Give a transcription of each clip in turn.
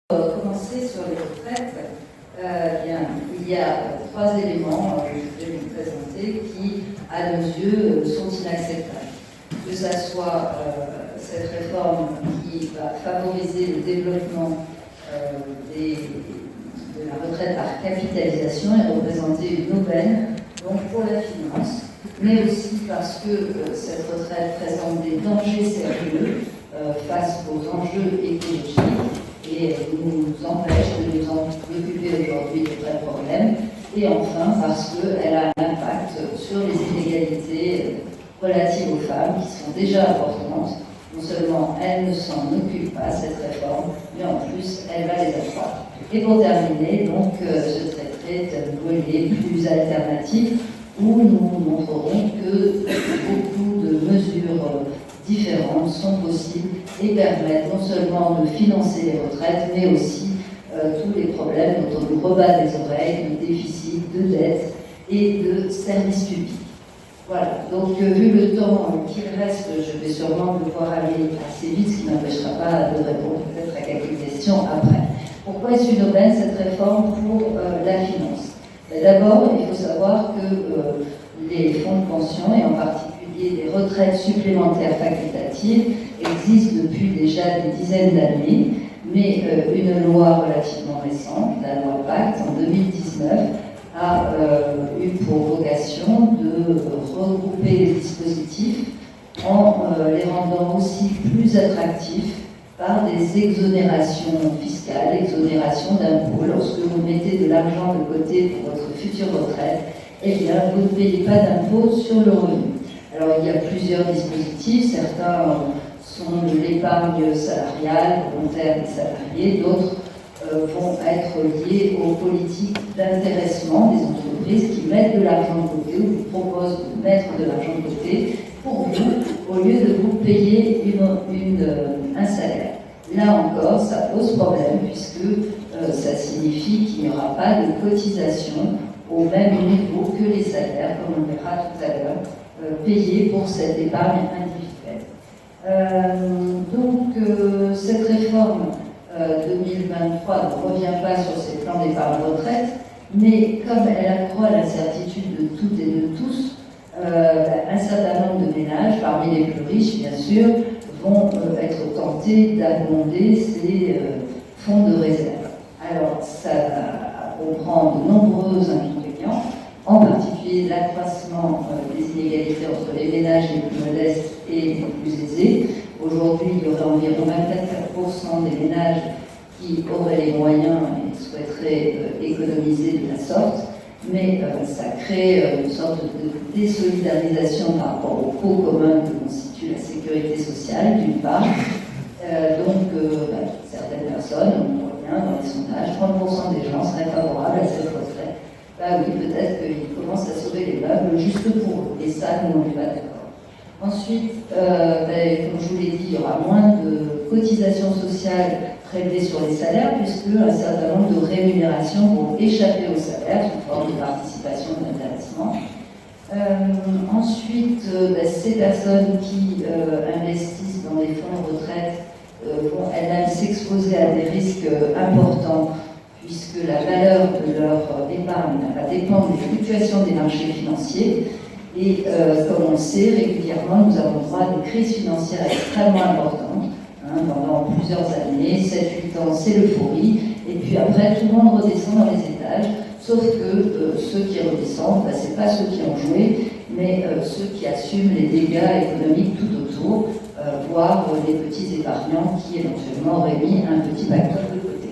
Commencer sur les retraites, il y a trois éléments que je vais vous présenter qui, à nos yeux, sont inacceptables. Que ce soit cette réforme qui va favoriser le développement de la retraite par capitalisation et représenter une aubaine donc pour la finance, mais aussi parce que cette retraite présente des dangers sérieux face aux enjeux écologiques et nous empêche de nous en occuper aujourd'hui de vrais problèmes. Et enfin, parce qu'elle a un impact sur les inégalités relatives aux femmes qui sont déjà importantes. Non seulement elle ne s'en occupe pas, cette réforme, mais en plus, elle va les accroître. Et pour terminer, donc, je traiterai d'un volet plus alternatif où nous montrerons que beaucoup de mesures différentes sont possibles et permettent non seulement de financer les retraites, mais aussi tous les problèmes dont on nous rebat les oreilles, de déficit, de dette et de services publics. Voilà, donc vu le temps qu'il reste, je vais sûrement devoir aller assez vite, ce qui n'empêchera pas de répondre peut-être à quelques questions après. Pourquoi est-ce une aubaine cette réforme pour la finance? D'abord, il faut savoir que les fonds de pension, et en particulier les retraites supplémentaires facultatives, existent depuis déjà des dizaines d'années, mais une loi relativement récente, la loi Pacte, en 2019, a eu pour vocation de regrouper les dispositifs en les rendant aussi plus attractifs par des exonérations fiscales, exonérations d'impôts. Lorsque vous mettez de l'argent de côté pour votre future retraite, eh bien, vous ne payez pas d'impôt sur le revenu. Alors, il y a plusieurs dispositifs. Certains sont de l'épargne salariale, volontaire des salariés. D'autres vont être liés aux politiques d'intéressement des entreprises qui mettent de l'argent de côté ou vous proposent de mettre de l'argent de côté pour vous, au lieu de vous payer un salaire. Là encore, ça pose problème puisque ça signifie qu'il n'y aura pas de cotisation au même niveau que les salaires, comme on verra tout à l'heure, payés pour cette épargne individuelle. Cette réforme 2023 ne revient pas sur ces plans d'épargne retraite, mais comme elle accroît l'incertitude de toutes et de tous, un certain nombre de ménages, parmi les plus riches bien sûr, vont être tentés d'abonder ces fonds de réserve. Alors, ça comprend de nombreux inconvénients, en particulier l'accroissement des inégalités entre les ménages les plus modestes et les plus aisés. Aujourd'hui, il y aurait environ 24% des ménages qui auraient les moyens et souhaiteraient économiser de la sorte, mais ça crée une sorte de désolidarisation par rapport au pot commun que constitue la sécurité sociale, d'une part. Certaines personnes, on voit bien dans les sondages, 30% des gens seraient favorables à cette retraite. Bah oui, peut-être qu'ils commencent à sauver les meubles juste pour eux, et ça, nous, on n'est pas d'accord. Ensuite, comme je vous l'ai dit, il y aura moins de cotisations sociales prélevées sur les salaires, puisque un certain nombre de rémunérations vont échapper au salaire sous forme de participation ou d'intéressement. Ensuite, ces personnes qui investissent dans des fonds de retraite vont elles-mêmes s'exposer à des risques importants, puisque la valeur de leur épargne va dépendre des fluctuations des marchés financiers. Et comme on le sait, régulièrement, nous avons droit à des crises financières extrêmement importantes, pendant plusieurs années, 7-8 ans, c'est l'euphorie, et puis après, tout le monde redescend dans les étages, sauf que ceux qui redescendent, ce n'est pas ceux qui ont joué, mais ceux qui assument les dégâts économiques tout autour, voire les petits épargnants qui éventuellement auraient mis un petit facteur de côté.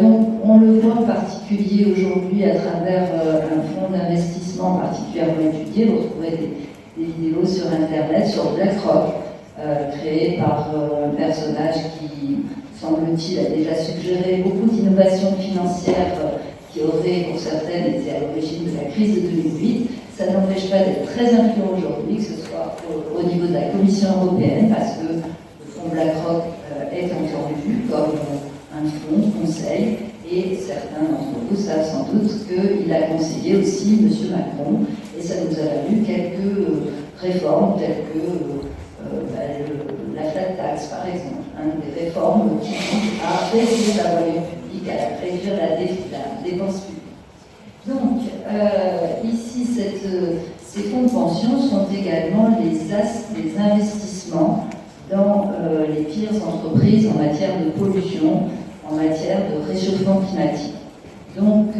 Donc on le voit en particulier aujourd'hui à travers un fonds d'investissement particulièrement étudié. Vous retrouverez des vidéos sur Internet sur BlackRock, créé par un personnage qui, semble-t-il, a déjà suggéré beaucoup d'innovations financières qui auraient, pour certaines, été à l'origine de la crise de 2008. Ça n'empêche pas d'être très influent aujourd'hui, que ce soit au niveau de la Commission européenne, parce que le fonds BlackRock est entendu comme un fonds conseil, et certains d'entre vous savent sans doute qu'il a conseillé aussi M. Macron, et ça nous a valu quelques réformes, telles que la flat tax, par exemple, des réformes qui visent à réduire la ici, ces fonds de pension sont également les investissements dans les pires entreprises en matière de pollution, en matière de réchauffement climatique. Donc,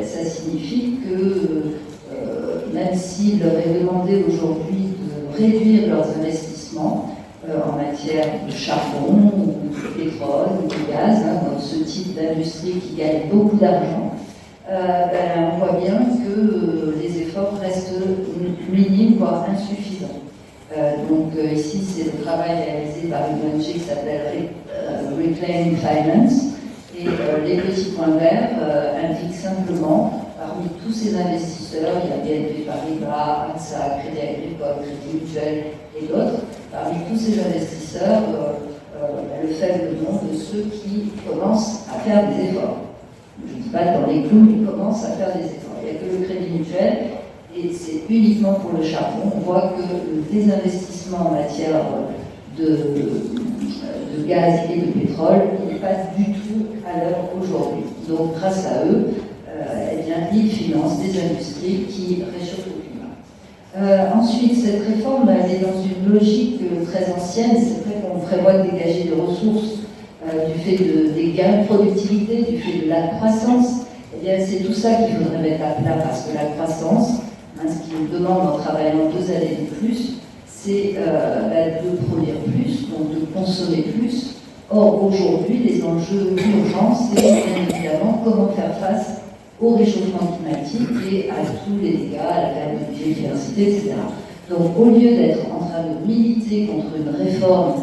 ça signifie que même s'il leur est demandé aujourd'hui de réduire leurs investissements en matière de charbon, ou de pétrole, ou de gaz, dans ce type d'industrie qui gagne beaucoup d'argent, on voit bien que les efforts restent minimes, voire insuffisants. Donc ici, c'est le travail réalisé par une ONG qui s'appelle Reclaim Finance. Et les petits points verts indiquent simplement, parmi tous ces investisseurs, il y a BNP Paribas, AXA, Crédit Agricole, Crédit Mutuel et d'autres, parmi tous ces investisseurs, le faible nombre de ceux qui commencent à faire des efforts. Je ne dis pas dans les clous, ils commencent à faire des efforts. Il n'y a que le Crédit Mutuel, et c'est uniquement pour le charbon. On voit que le désinvestissement en matière de gaz et de pétrole, il n'est pas du tout à l'heure aujourd'hui. Donc grâce à eux, ils financent des industries qui réchauffent le climat. Ensuite, cette réforme elle est dans une logique très ancienne. C'est vrai qu'on prévoit de dégager des ressources du fait des gains de productivité, du fait de la croissance. Eh bien, c'est tout ça qu'il faudrait mettre à plat, parce que la croissance, ce qui nous demande en travaillant 2 années de plus, c'est de produire plus, donc de consommer plus. Or, aujourd'hui, les enjeux urgents, c'est bien évidemment comment faire face au réchauffement climatique et à tous les dégâts, à la perte de biodiversité, etc. Donc, au lieu d'être en train de militer contre une réforme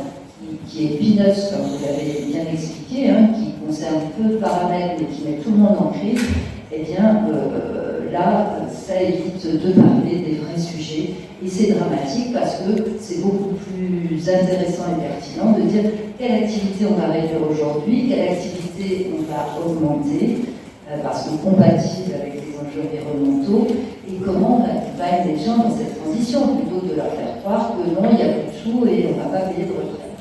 qui est peanuts, comme vous l'avez bien expliqué, qui concerne peu de paramètres mais qui met tout le monde en crise, eh bien, là, ça évite de parler des vrais sujets. Et c'est dramatique parce que c'est beaucoup plus intéressant et pertinent de dire quelle activité on va réduire aujourd'hui, quelle activité on va augmenter, parce que compatible avec les enjeux environnementaux, et comment on accompagne les gens dans cette transition, plutôt que de leur faire croire que non, il n'y a plus de sous et on ne va pas payer de retraite.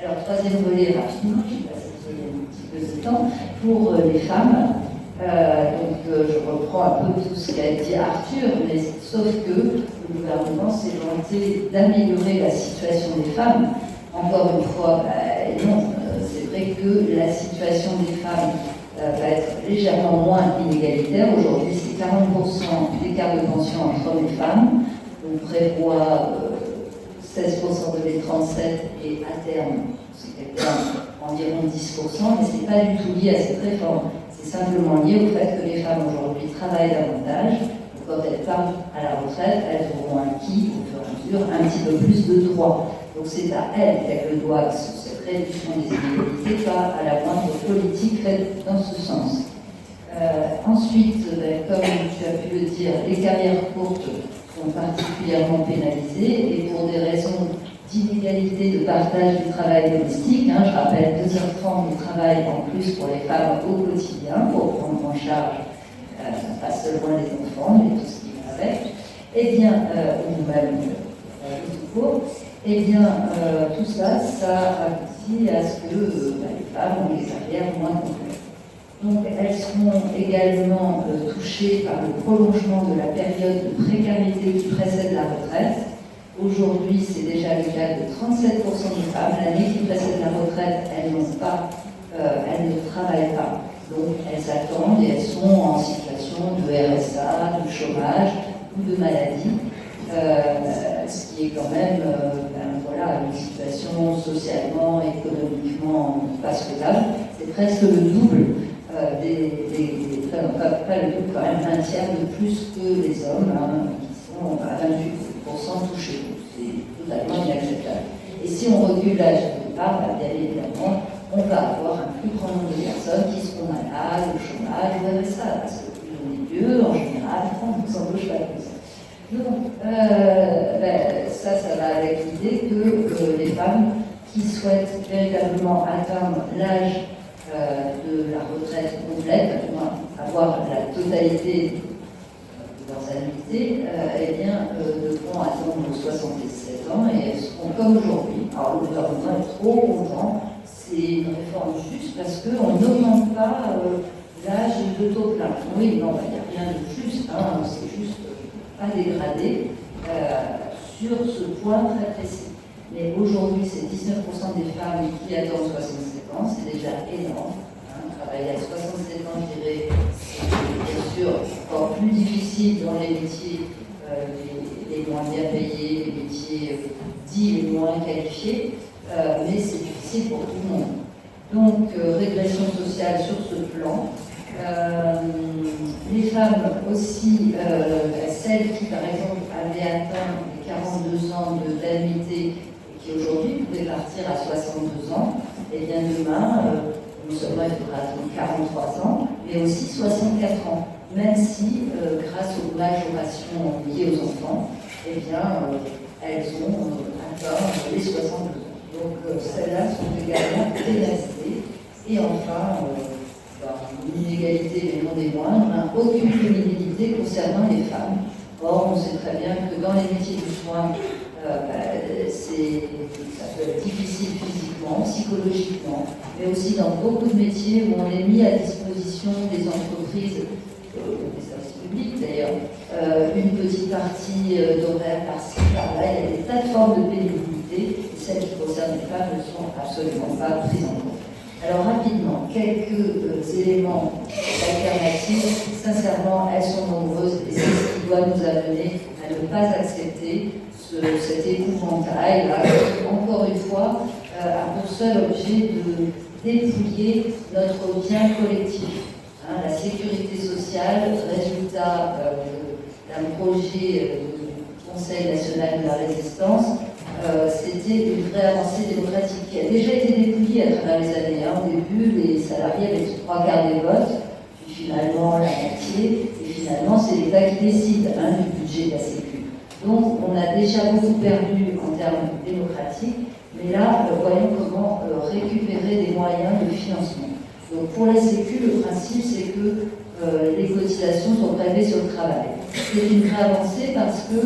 Alors, troisième volet, rapidement, je vais passer un petit peu de temps, pour les femmes. Je reprends un peu tout ce qu'a dit Arthur, mais sauf que le gouvernement s'est vanté d'améliorer la situation des femmes. Encore une fois, non, c'est vrai que la situation des femmes va être légèrement moins inégalitaire. Aujourd'hui, c'est 40% d'écart de pension entre hommes et femmes. On prévoit 16% de 2037 et à terme, c'est environ 10%, mais ce n'est pas du tout lié à cette réforme. C'est simplement lié au fait que les femmes aujourd'hui travaillent davantage. Quand elles partent à la retraite, elles auront acquis au fur et à mesure un petit peu plus de droits. Donc c'est à elles qu'elles doivent cette réduction des inégalités, pas à la moindre politique faite dans ce sens. Ensuite, comme tu as pu le dire, les carrières courtes sont particulièrement pénalisées et pour des raisons d'inégalité de partage du travail domestique. Je rappelle 2h30 de travail en plus pour les femmes au quotidien pour prendre en charge pas seulement les enfants, mais tout ce qui va avec. Eh bien, ou même tout court, eh bien, tout ça, ça aboutit à ce que les femmes ont des carrières moins complètes. Donc, elles seront également touchées par le prolongement de la période de précarité qui précède la retraite. Aujourd'hui, c'est déjà le cas de 37% des femmes. L'année qui précède la retraite, elles ne travaillent pas. Donc, elles attendent et elles sont en situation de RSA, de chômage ou de maladie. Ce qui est quand même une situation socialement, économiquement pas souhaitable. C'est presque le double pas le double, quand même un tiers de plus que les hommes, qui sont à 28% touchés. C'est totalement inacceptable. Et si on recule l'âge de départ, bien évidemment, on va avoir un plus grand nombre de personnes qui seront malades, au chômage, ou RSA, parce que plus on est vieux, en général, on ne s'embauche pas plus. Donc, ça va avec l'idée que les femmes qui souhaitent véritablement atteindre l'âge de la retraite complète, avoir la totalité de leurs annuités, devront attendre 67 ans et elles seront comme aujourd'hui. Alors le gouvernement est trop content, c'est une réforme juste parce qu'on n'augmente pas l'âge de de taux plein. Oui, non, il n'y a rien de juste, hein, c'est juste pas dégradé sur ce point très précis. Mais aujourd'hui, c'est 19% des femmes qui attendent 67 ans, c'est déjà énorme. Hein. Travailler à 67 ans, je dirais, c'est bien sûr encore plus difficile dans les métiers les moins bien payés, les métiers dits les moins qualifiés, mais c'est difficile pour tout le monde. Donc, régression sociale sur ce plan. Les femmes aussi, celles qui, par exemple, avaient atteint les 42 ans d'annuité et qui aujourd'hui pouvaient partir à 62 ans, et bien demain, non seulement il faudra attendre 43 ans, mais aussi 64 ans, même si, grâce aux majorations liées aux enfants, eh bien, elles ont atteint les 62 ans. Donc, celles-là sont également pénalisées. Et enfin, une inégalité, mais non des moindres, hein, aucune féminité concernant les femmes. Or, on sait très bien que dans les métiers du soin, ça peut être difficile physiquement, psychologiquement, mais aussi dans beaucoup de métiers où on est mis à disposition des entreprises, des services publics d'ailleurs, une petite partie d'horaire par-ci, par-là. Il y a des tas de formes de pénibilité, et celles qui concernent les femmes ne sont absolument pas prises en compte. Alors rapidement, quelques éléments alternatifs. Sincèrement, elles sont nombreuses et c'est ce qui doit nous amener à ne pas accepter cet épouvantail là, qui, encore une fois, a pour seul objet de dépouiller notre bien collectif. Hein, la sécurité sociale, résultat d'un projet du Conseil national de la résistance, c'était une vraie avancée démocratique qui a déjà été dépouillée à travers les années. Hein. Au début, les salariés avaient 3/4 des votes, puis finalement la moitié, et finalement c'est l'État qui décide du budget de la Sécu. Donc on a déjà beaucoup perdu en termes démocratiques, mais là, voyons comment récupérer des moyens de financement. Donc pour la Sécu, le principe c'est que les cotisations sont prélevées sur le travail. C'est une vraie avancée parce que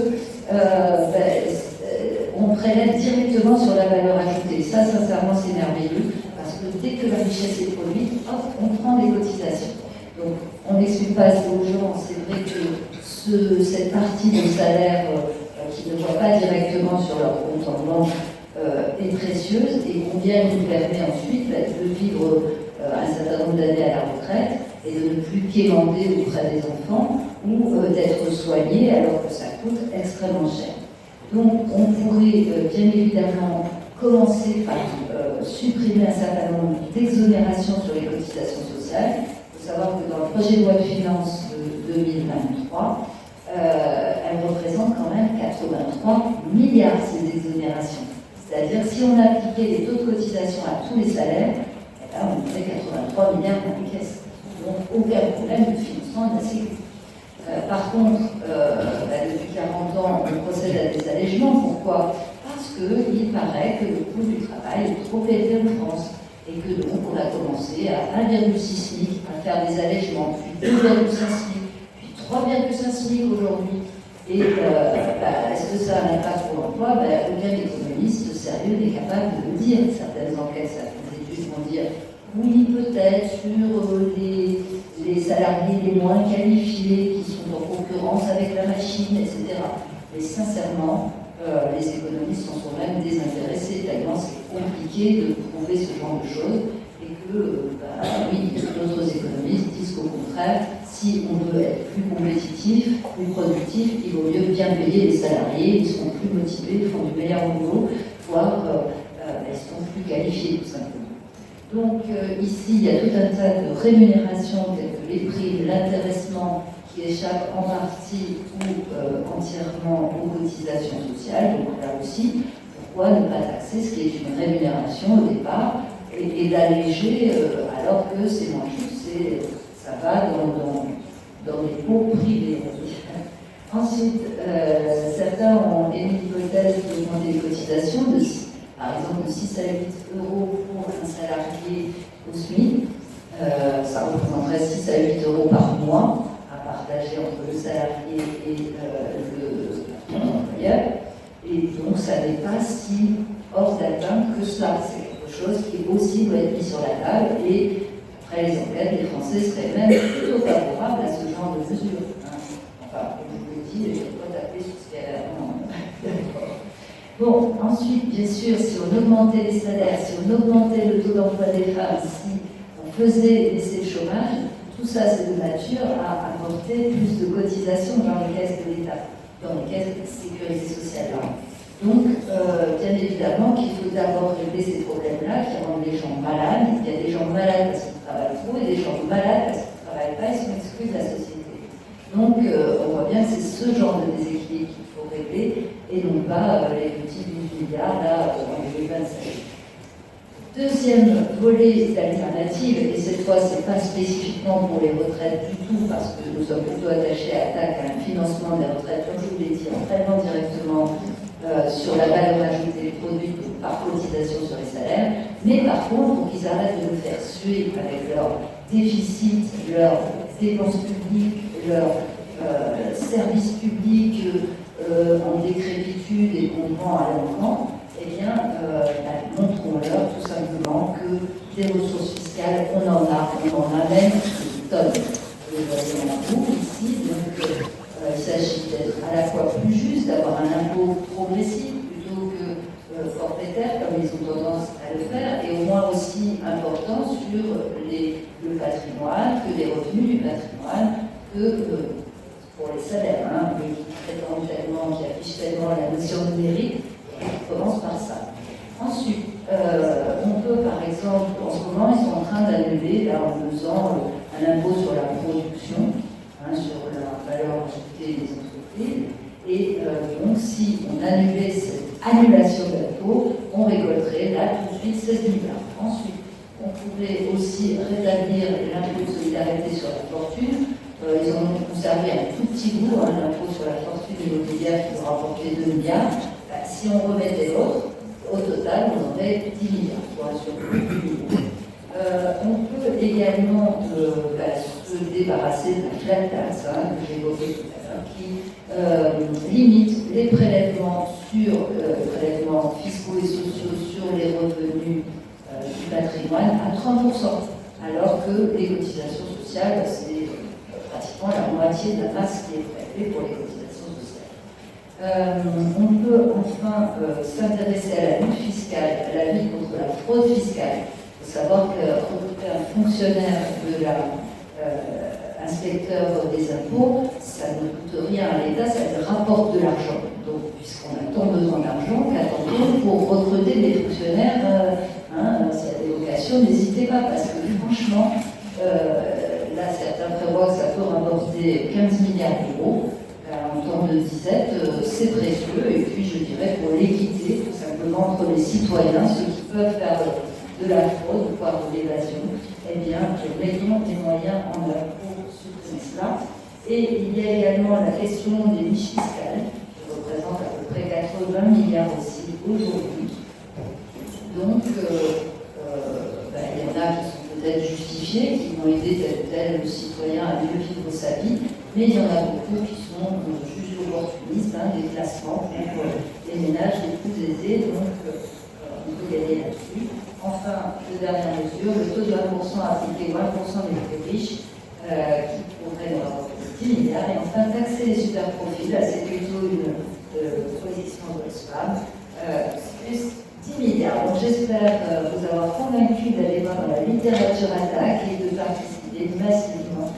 on prélève directement sur la valeur ajoutée. Ça, sincèrement, c'est merveilleux, parce que dès que la richesse est produite, hop, on prend les cotisations. Donc, on n'explique pas aux gens, c'est vrai que cette partie de salaire qui ne voit pas directement sur leur compte en banque est précieuse et combien elle nous permet ensuite de vivre un certain nombre d'années à la retraite et de ne plus quémander auprès des enfants ou d'être soigné alors que ça coûte extrêmement cher. Donc, on pourrait bien évidemment commencer par supprimer un certain nombre d'exonérations sur les cotisations sociales. Il faut savoir que dans le projet de loi de finances de 2023, elles représentent quand même 83 milliards ces exonérations. C'est-à-dire, si on appliquait les taux de cotisation à tous les salaires, eh bien, on aurait 83 milliards dans les caisses. Donc, aucun problème de financement de la Sécurité. Par contre, depuis 40 ans, on procède à des allègements. Pourquoi? Parce qu'il paraît que le coût du travail est trop élevé en France et que donc on a commencé à 1,6 SMIC à faire des allègements, puis 2,5 SMIC, puis 3,5 SMIC aujourd'hui. Et est-ce que ça a un impact pour l'emploi? Aucun économiste sérieux n'est capable de le dire. Certaines enquêtes, certaines études vont dire oui, peut-être sur les salariés les moins qualifiés qui sont en concurrence avec la machine, etc. Mais sincèrement, les économistes en sont même désintéressés, tellement c'est compliqué de prouver ce genre de choses, et que, oui, d'autres économistes disent qu'au contraire, si on veut être plus compétitif, plus productif, il vaut mieux bien payer les salariés, ils seront plus motivés, ils font du meilleur boulot, voire ils sont plus qualifiés, tout simplement. Donc ici, il y a tout un tas de rémunérations telles que les primes, l'intéressement qui échappent en partie ou entièrement aux cotisations sociales. Donc là aussi, pourquoi ne pas taxer ce qui est une rémunération au départ et d'alléger alors que c'est moins juste, ça va dans les pots privés. Ensuite, certains ont émis l'hypothèse d'augmenter les cotisations par exemple de 6 à 8 euros pour un salarié au SMIC, ça représenterait 6 à 8 euros par mois à partager entre le salarié et l'employeur. Et donc ça n'est pas si hors d'atteinte que cela. C'est quelque chose qui aussi doit être mis sur la table et Après les enquêtes, les Français seraient même plutôt favorables à ce genre de mesures. Hein. Enfin, comme je vous l'ai dit, je ne vais pas taper sur ce qu'il y a là. Bon, ensuite, bien sûr, si on augmentait les salaires, si on augmentait le taux d'emploi des femmes, si on faisait baisser le chômage, tout ça, c'est de nature à apporter plus de cotisations dans les caisses de l'État, dans les caisses de sécurité sociale. Donc, bien évidemment qu'il faut d'abord régler ces problèmes-là qui rendent les gens malades. Il y a des gens malades parce qu'ils travaillent trop et des gens malades parce qu'ils ne travaillent pas, ils sont exclus de la société. Donc, on voit bien que c'est ce genre de déséquilibre qu'il faut régler et non pas les petits 8 milliards là en 2025. Deuxième volet d'alternative, et cette fois, ce n'est pas spécifiquement pour les retraites du tout, parce que nous sommes plutôt attachés à un financement des retraites, comme je vous l'ai dit, en prélevant directement sur la valeur ajoutée produite par cotisation sur les salaires, mais par contre, pour qu'ils arrêtent de nous faire suer avec leur déficit, leurs dépenses publiques, leurs services publics en décrépitude et qu'on vend à l'enfant, eh bien, montrons-leur tout simplement que des ressources fiscales, on en a même des tonnes. Vous voyez en cours ici, donc il s'agit d'être à la fois plus juste, d'avoir un impôt progressif plutôt que forfaitaire, comme ils ont tendance à le faire, et au moins aussi important sur le patrimoine, que les revenus du patrimoine, que pour les salaires, hein, mais qui prétendent tellement, qui affichent tellement la notion de mérite, qui commence par ça. Ensuite, on peut par exemple, en ce moment, ils sont en train d'annuler, là en faisant un impôt sur la production, hein, sur la valeur ajoutée des entreprises, et donc si on annulait cette annulation d'impôt, on récolterait là tout de suite 16 milliards. Ensuite, on pourrait aussi rétablir l'impôt de solidarité sur la fortune. Ils en ont conservé un tout petit bout, hein, l'impôt sur la fortune immobilière qui doit rapporter 2 milliards. Si on remettait l'autre, au total, on aurait 10 milliards, pour assurer 10 milliards. On peut également se débarrasser de la flat tax, hein, que j'ai évoqué tout à l'heure, qui limite les prélèvements prélèvements fiscaux et sociaux sur les revenus du patrimoine à 30%, alors que les cotisations sociales, c'est pratiquement la moitié de la masse qui est prélevée pour les cotisations sociales. On peut enfin s'intéresser à la lutte fiscale, à la lutte contre la fraude fiscale. Il faut savoir que recruter un fonctionnaire de l'inspecteur des impôts, ça ne coûte rien à l'État, ça lui rapporte de l'argent. Donc, puisqu'on a tant besoin d'argent, qu'attendons pour recruter des fonctionnaires, s'il y a des vocations, n'hésitez pas, parce que franchement, là, certains prévoient que ça peut rapporter 15 milliards d'euros. En temps de disette, c'est précieux. Et puis, je dirais, pour l'équité, tout simplement entre les citoyens, ceux qui peuvent faire de la fraude, voire de l'évasion, eh bien, mettons les moyens en œuvre pour supprimer cela. Et il y a également la question des niches fiscales, qui représentent à peu près 80 milliards aussi aujourd'hui. Donc, il y en a qui sont peut-être justifiés, qui vont aider tel ou tel citoyen à mieux vivre sa vie, mais il y en a beaucoup qui sont juste opportunistes, des classements pour les ménages les plus aisés, donc on peut gagner là-dessus. Enfin, de dernière mesure, le taux de 1% appliqué aux 1% des plus riches, qui pourrait leur apporter 10 milliards, et enfin taxer les super profits, là c'est plutôt une position de l'OSFAM, plus 10 milliards. Donc j'espère vous avoir convaincu d'aller voir dans la littérature attaque et de participer massivement